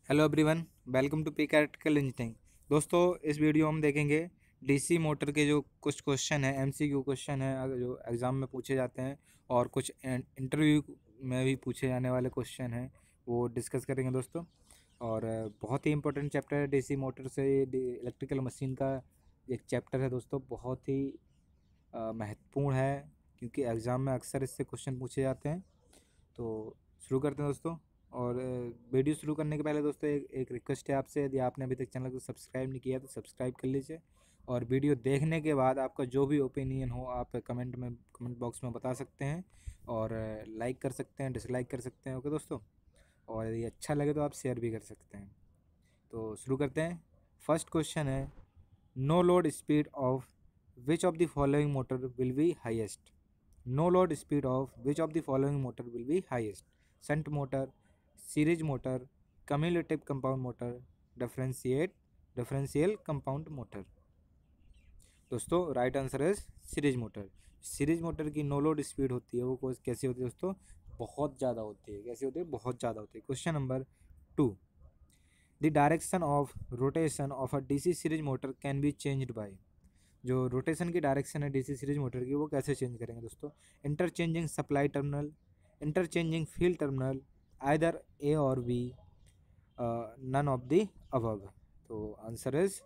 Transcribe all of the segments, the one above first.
Hello everyone, welcome to practical engineering. दोस्तों, इस video में हम देखेंगे डीसी मोटर के जो कुछ क्वेश्चन है, एमसीक्यू क्वेश्चन है जो एग्ज़ाम में पूछे जाते हैं और कुछ इंटरव्यू में भी पूछे जाने वाले क्वेश्चन हैं, वो डिस्कस करेंगे दोस्तों। और बहुत ही इंपॉर्टेंट चैप्टर है डीसी मोटर से इलेक्ट्रिकल मशीन का एक चैप्टर है दोस्तों, बहुत ही महत्वपूर्ण है क्योंकि एग्ज़ाम में अक्सर इससे क्वेश्चन पूछे जाते हैं। तो शुरू करते हैं दोस्तों। और वीडियो शुरू करने के पहले दोस्तों एक रिक्वेस्ट है आपसे, यदि आपने अभी तक चैनल को सब्सक्राइब नहीं किया तो सब्सक्राइब कर लीजिए। और वीडियो देखने के बाद आपका जो भी ओपिनियन हो आप कमेंट बॉक्स में बता सकते हैं और लाइक कर सकते हैं, डिसलाइक कर सकते हैं। ओके दोस्तों, और यदि अच्छा लगे तो आप शेयर भी कर सकते हैं। तो शुरू करते हैं। फर्स्ट क्वेश्चन है, no load speed of which of the following motor will be highest. No load speed of which of the following motor will be highest? Shunt motor, series motor, cumulative compound motor, differential compound motor। दोस्तों, right answer है series motor. Series motor की no load speed होती है वो कैसी होती है दोस्तों? बहुत ज़्यादा होती है। कैसी होती है? बहुत ज़्यादा होती है। Question number 2, the direction of rotation of a DC series motor can be changed by. जो रोटेशन की डायरेक्शन है डीसी सीरीज मोटर की, वो कैसे चेंज करेंगे दोस्तों? Interchanging supply terminal, interchanging field terminal, either A और B, none of the above. तो answer is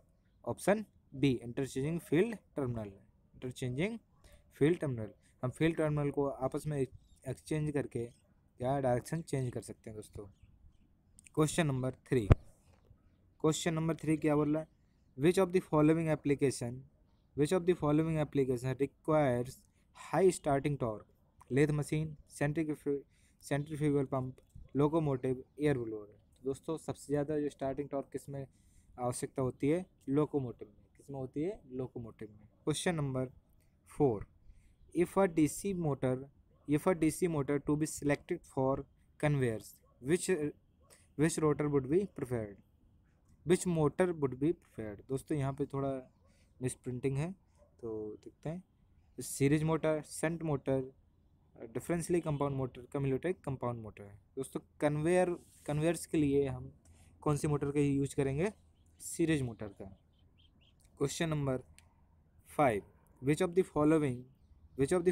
option B, interchanging field terminal. Interchanging field terminal, हम फील्ड टर्मिनल को आपस में एक्सचेंज करके क्या डायरेक्शन चेंज कर सकते हैं दोस्तों। क्वेश्चन नंबर 3, क्वेश्चन नंबर 3 क्या बोल रहा है? विच of the following application Which of the following application requires high starting torque? Lathe machine, centrifugal pump, locomotive, air blower। दोस्तों, सबसे ज़्यादा जो स्टार्टिंग टॉर्क किस में आवश्यकता होती है? लोकोमोटिव में। किस में होती है? लोकोमोटिव में। Question number 4, if a DC motor if a DC motor to be selected for conveyors, which rotor would be preferred? Which motor would be preferred. दोस्तों, यहाँ पे थोड़ा मिस प्रिंटिंग है, तो देखते हैं। Series motor, shunt motor, differentially compound motor, cumulative compound motor है। दोस्तों, कन्वेयर्स के लिए हम कौन सी मोटर का यूज करेंगे? सीरीज मोटर का। Question number 5, which of the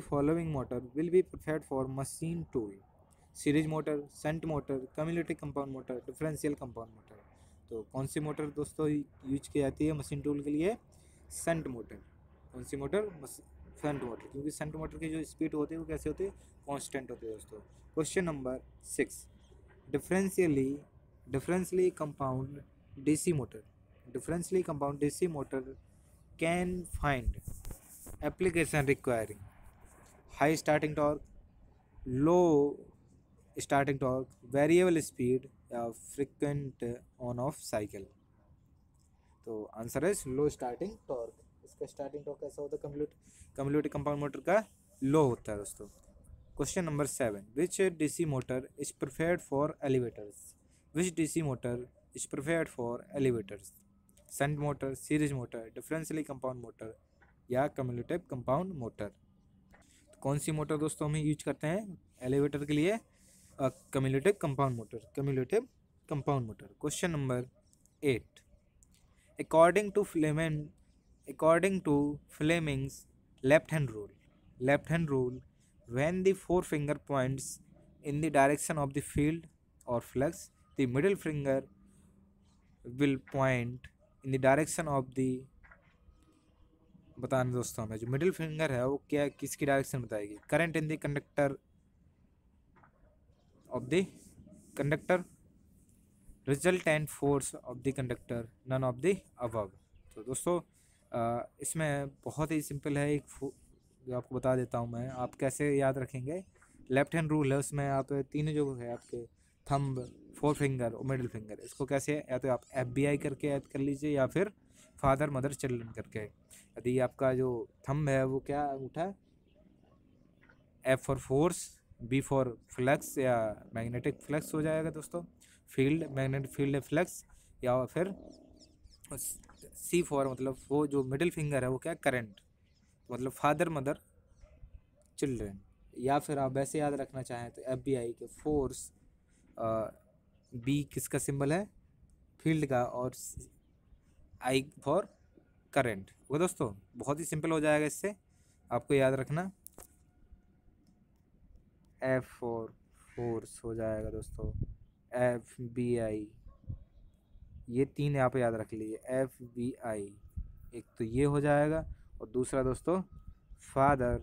following motor will be preferred for machine tool? Series motor, shunt motor, cumulative compound motor, differential compound motor. तो कौन सी मोटर दोस्तों यूज की जाती है मशीन टूल के लिए? Shunt motor. कौन सी मोटर? शंट मोटर, क्योंकि शंट मोटर की जो स्पीड होती है वो कैसे होती है? कांस्टेंट होती है दोस्तों। Question number 6, differentially differentially compound DC motor, differentially compound DC motor can find application requiring high starting torque, low starting torque, variable speed या फ्रिक्वेंट ऑन ऑफ साइकिल। तो आंसर है लो स्टार्टिंग टॉर्क। इसका starting torque कैसा होता है? Cumulative compound motor का लो होता है दोस्तों। Question number 7, which DC motor is preferred for elevators? Which DC motor is preferred for elevators? Shunt motor, series motor, differentially compound motor या कम्युलेटिव कंपाउंड मोटर। तो कौन सी मोटर दोस्तों हम यूज करते हैं एलिवेटर के लिए? Cumulative compound motor. Cumulative compound motor. Question number 8, according to Fleming's left hand rule, when the forefinger points in the direction of the field or flux, the middle finger will point in the direction of the, बताना दोस्तों हमें जो middle finger है वो क्या किसकी direction बताएगी? Current in the conductor of the conductor, resultant force of the conductor, none of the above. तो दोस्तों, इसमें बहुत ही सिंपल है, जो आपको बता देता हूँ मैं। आप कैसे याद रखेंगे? लेफ्ट हैंड रूल है, उसमें आप तीनों जो है आपके थंब, फोर फिंगर और मिडिल फिंगर, इसको कैसे या तो आप FBI करके याद कर लीजिए या फिर फादर मदर चिल्ड्रन करके। यदि आपका जो थंब है वो क्या अंगूठा है? F for force, B for flux या मैग्नेटिक फ्लक्स हो जाएगा दोस्तों, फील्ड मैग्नेटिक फील्ड फ्लक्स, या फिर C फॉर मतलब वो जो मिडिल फिंगर है वो क्या? करंट, मतलब फादर मदर चिल्ड्रन। या फिर आप वैसे याद रखना चाहें तो FBI के फोर्स, B किसका सिंबल है? फील्ड का और आई फॉर करंट। वो दोस्तों बहुत ही सिंपल हो जाएगा, इससे आपको याद रखना एफ फॉर फोर्स हो जाएगा दोस्तों, एफ बी आई, ये तीन यहाँ पे याद रख लीजिए, एफ बी आई। एक तो ये हो जाएगा और दूसरा दोस्तों फादर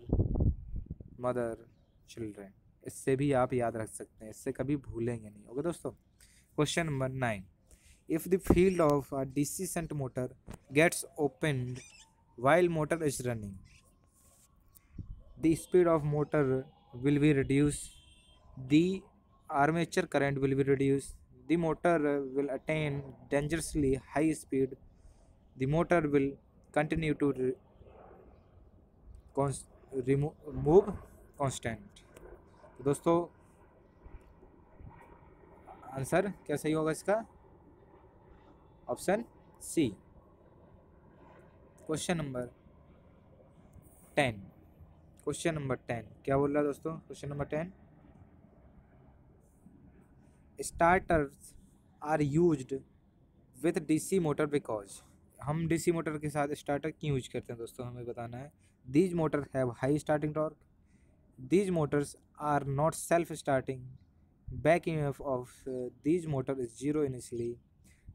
मदर चिल्ड्रेन। इससे भी आप याद रख सकते हैं, इससे कभी भूलेंगे नहीं। ओके दोस्तों, question number 9, if the field of a DC shunt motor gets opened while motor is running, the speed of motor will be reduced, the armature current will be reduced, the motor will attain dangerously high speed, the motor will continue to move constant। तो दोस्तों answer क्या सही होगा इसका? Option C. Question number 10, question number 10 क्या बोल रहा है दोस्तों? Question number 10, starters are used with DC motor because, हम डीसी मोटर के साथ स्टार्टर क्यों यूज करते हैं दोस्तों, हमें बताना है। These motor have high starting torque, these motors are not self starting, back EMF of these motor is zero initially,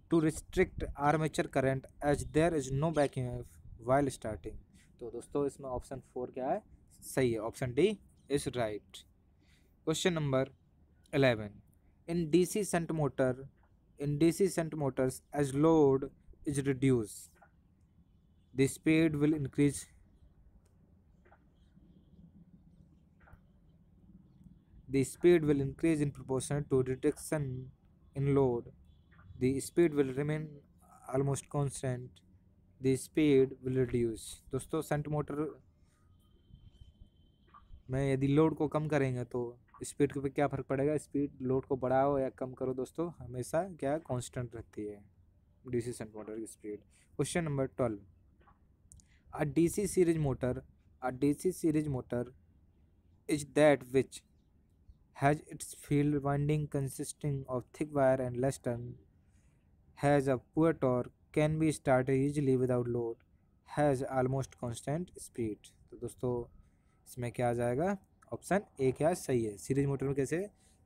to restrict armature current as there is no back EMF while starting। तो दोस्तों इसमें option 4 क्या है? सही है, option D is right. Question number 11, in DC shunt motor, in DC shunt motors as load is reduced, the speed will increase, the speed will increase in proportion to reduction in load, the speed will remain almost constant, the speed will reduce। दोस्तों shunt motor में यदि load को कम करेंगे तो speed पे क्या फ़र्क पड़ेगा? स्पीड लोड को बढ़ाओ या कम करो दोस्तों, हमेशा क्या कांस्टेंट रहती है डीसी शंट मोटर की speed. Question number 12, a DC series motor, a DC series motor is that which has its field winding consisting of thick wire and less turn, has a poor torque, can be started easily without load, has almost constant speed। तो दोस्तों इसमें क्या आ जाएगा? Option A क्या सही है? Series motor में कैसे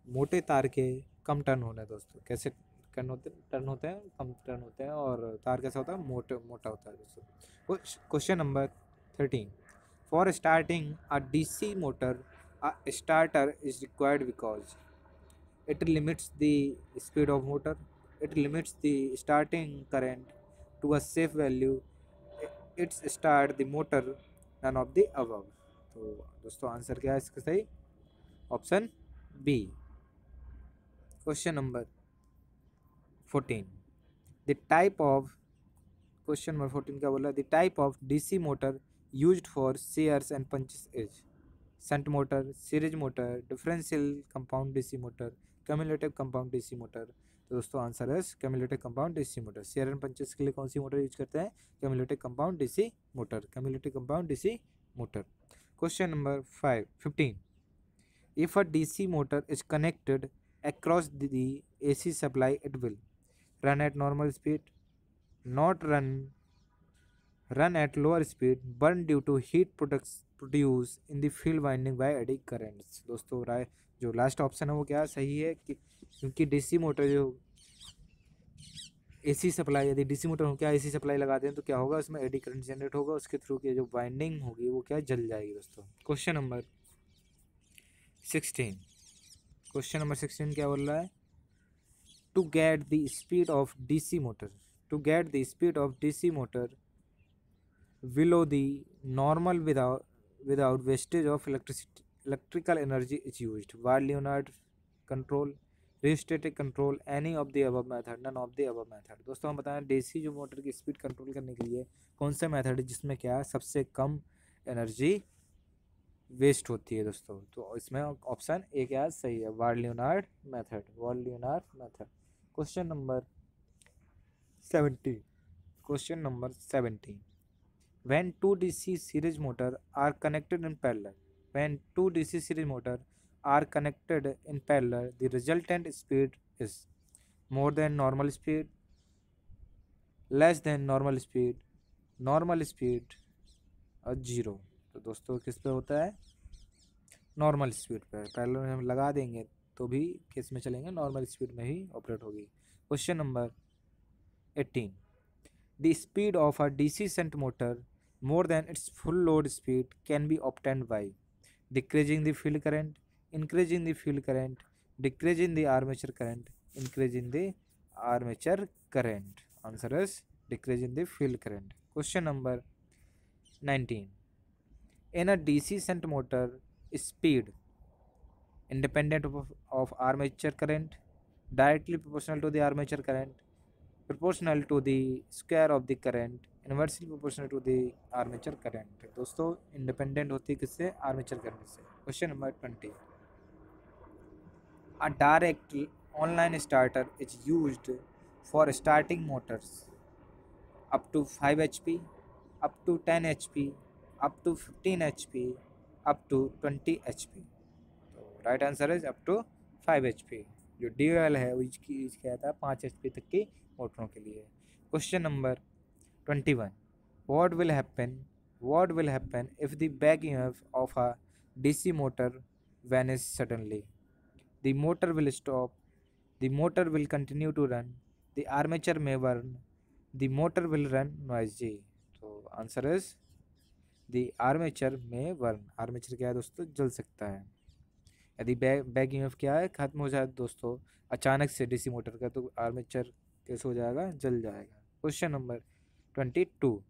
मोटे तार के कम टर्न होना है दोस्तों, कैसे टर्न होते हैं, कम टर्न होते हैं, और तार कैसा होता है? मोटा होता है दोस्तों। Question number 13, for starting a DC motor a starter is required because it limits the speed of motor, it limits the starting current to a safe value, it start the motor, none of the above। तो दोस्तों answer क्या है इसका सही? Option B. Question number 14, the type of, question number 14 क्या बोला? The type of DC motor used for shears and punches is shunt motor, series motor, differential compound DC motor, cumulative compound DC motor. तो दोस्तों answer है cumulative compound DC motor. Shear and punches के लिए कौन सी motor use करते हैं? Cumulative compound DC motor, cumulative compound DC motor. Question number 15, if a DC motor is connected across the AC supply, it will run at normal speed, not run at lower speed, burn due to heat produced in the field winding by eddy currents। दोस्तों राय जो last option है वो क्या सही है? कि क्योंकि DC motor जो एसी सप्लाई, यदि डीसी मोटर क्या एसी सप्लाई लगाते हैं तो क्या होगा? उसमें एडी करंट जनरेट होगा, उसके थ्रू की जो वाइंडिंग होगी वो क्या जल जाएगी दोस्तों। क्वेश्चन नंबर 16, क्वेश्चन नंबर 16 क्या बोल रहा है? To get the speed of DC motor, to get the speed of DC motor below the normal without wastage of electrical energy is used, Ward-Leonard control, rheostatic control, any of the above method, none of the above method। दोस्तों हम बताएं DC जो motor की speed control करने के लिए कौन सा मेथड है जिसमें क्या सबसे कम एनर्जी वेस्ट होती है दोस्तों? तो इसमें ऑप्शन ए क्या सही है? Ward-Leonard method, ward-Leonard method. Question number 17, question number 17, when two DC series motor are connected in parallel, when two DC series motor are connected in parallel, the resultant speed is more than normal speed, less than normal speed और zero. तो दोस्तों किस पे होता है, normal speed पे। पहले हम लगा देंगे तो भी किस में चलेंगे, नॉर्मल स्पीड में ही ऑपरेट होगी। Question number 18, the speed of a DC shunt motor more than its full load speed can be obtained by decreasing the field current, increasing the field current, decreasing the armature current, increasing the armature current. Answer is decreasing the field current. Question number 19. In a DC shunt motor, speed independent of armature current, directly proportional to the armature current, proportional to the square of the current, inversely proportional to the armature current। दोस्तों independent होती है किससे, armature current से। Question number 20, a direct online starter is used for starting motors up to 5 HP, up to 10 HP, up to 15 HP, up to 20 HP। तो right answer is up to 5 HP। जो dual है उसकी कहता है 5 HP तक की मोटरों के लिए। Question number 21, what will happen if the back EMF of a DC motor vanishes suddenly? The motor will stop, the motor will continue to run, the armature may burn, the motor will run noisy। तो answer is the armature may burn। Armature क्या है दोस्तों, जल सकता है। यदि back EMF क्या है, खत्म हो जाए दोस्तों अचानक से डीसी मोटर का, तो आर्मेचर कैसे हो जाएगा, जल जाएगा। Question number 22,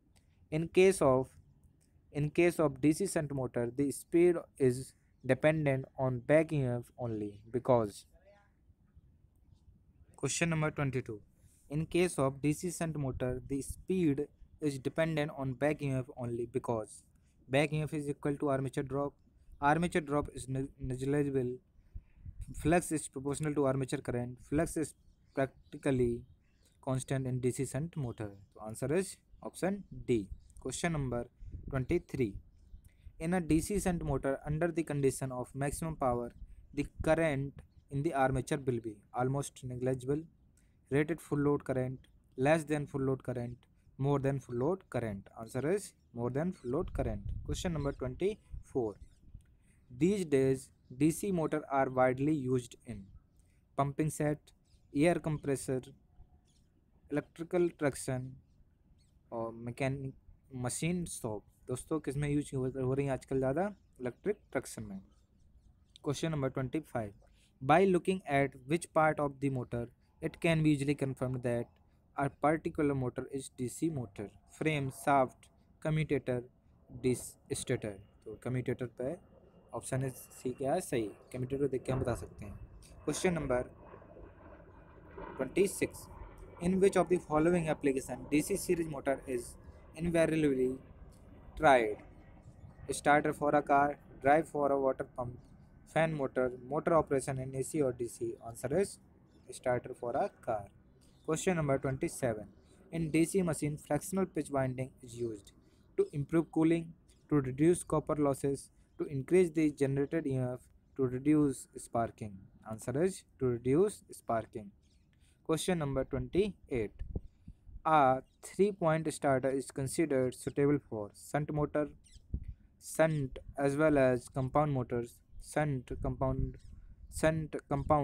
in case of DC shunt motor the speed is dependent on back EMF only because। Question number 22, in case of DC shunt motor the speed is dependent on back EMF only because back EMF is equal to armature drop is negligible, flux is proportional to armature current, flux is practically constant in DC shunt motor। तो answer is option D. Question number 23, in a DC shunt motor under the condition of maximum power the current in the armature will be almost negligible, rated full load current, less than full load current, more than full load current। Answer is more than full load current। Question number 24, these days DC motor are widely used in pumping set, air compressor, electrical traction और mechanic machine shop. दोस्तों किस में use हो रही है आजकल ज़्यादा, electric traction में। Question number 25, by looking at which part of the motor it can be usually confirm that a particular motor is DC motor. Frame, shaft, commutator, stator. तो कम्यूटेटर पे ऑप्शन है सी क्या है सही, कम्यूटेटर देख के हम बता सकते हैं। Question number 26, in which of the following application DC series motor is invariably tried? Starter for a car, drive for a water pump, fan motor, motor operation in AC or DC। Answer is starter for a car। Question number 27, in DC machine fractional pitch winding is used to improve cooling, to reduce copper losses, to increase the generated EMF, to reduce sparking। Answer is to reduce sparking। Question number 28, a 3-point starter is considered suitable for shunt motor, shunt as well as compound motors, shunt compound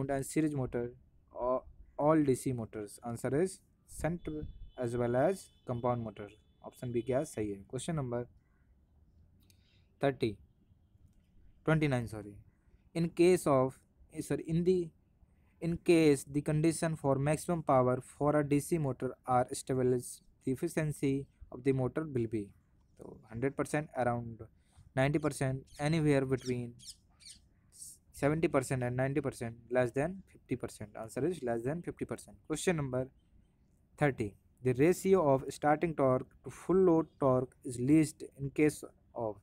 and series motor, or all DC motors। Answer is shunt as well as compound motor। Option B क्या सही है। Question number 29 sorry, in case of sorry in case the condition for maximum power for a DC motor are established, the efficiency of the motor will be तो 100%, around 90%, anywhere between 70% and 90%, less than 50%। Answer is less than 50%। Question number 30, the ratio of starting torque to full load torque is least in case of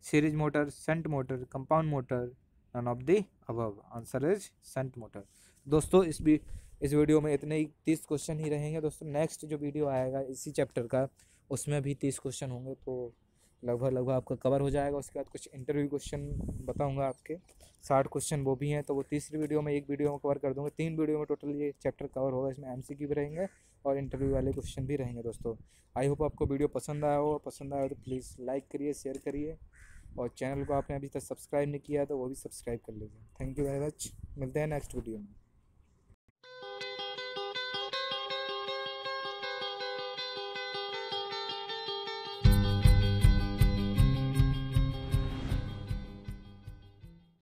series motor, shunt motor, compound motor, none of the above। Answer is shunt motor। दोस्तों इस video में इतने ही 30 question ही रहेंगे दोस्तों। Next जो video आएगा इसी chapter का, उसमें भी 30 क्वेश्चन होंगे। तो लगभग आपका कवर हो जाएगा। उसके बाद कुछ इंटरव्यू क्वेश्चन बताऊंगा आपके, 60 क्वेश्चन वो भी हैं, तो वो तीसरी वीडियो में, एक वीडियो में कवर कर दूंगा। 3 वीडियो में टोटल ये चैप्टर कवर होगा। इसमें एमसीक्यू भी रहेंगे और इंटरव्यू वाले क्वेश्चन भी रहेंगे दोस्तों। आई होप आपको वीडियो पसंद आया हो। पसंद आया तो प्लीज़ लाइक करिए, शेयर करिए, और चैनल को आपने अभी तक सब्सक्राइब नहीं किया है तो वो भी सब्सक्राइब कर लीजिए। Thank you very much. मिलते हैं नेक्स्ट वीडियो में।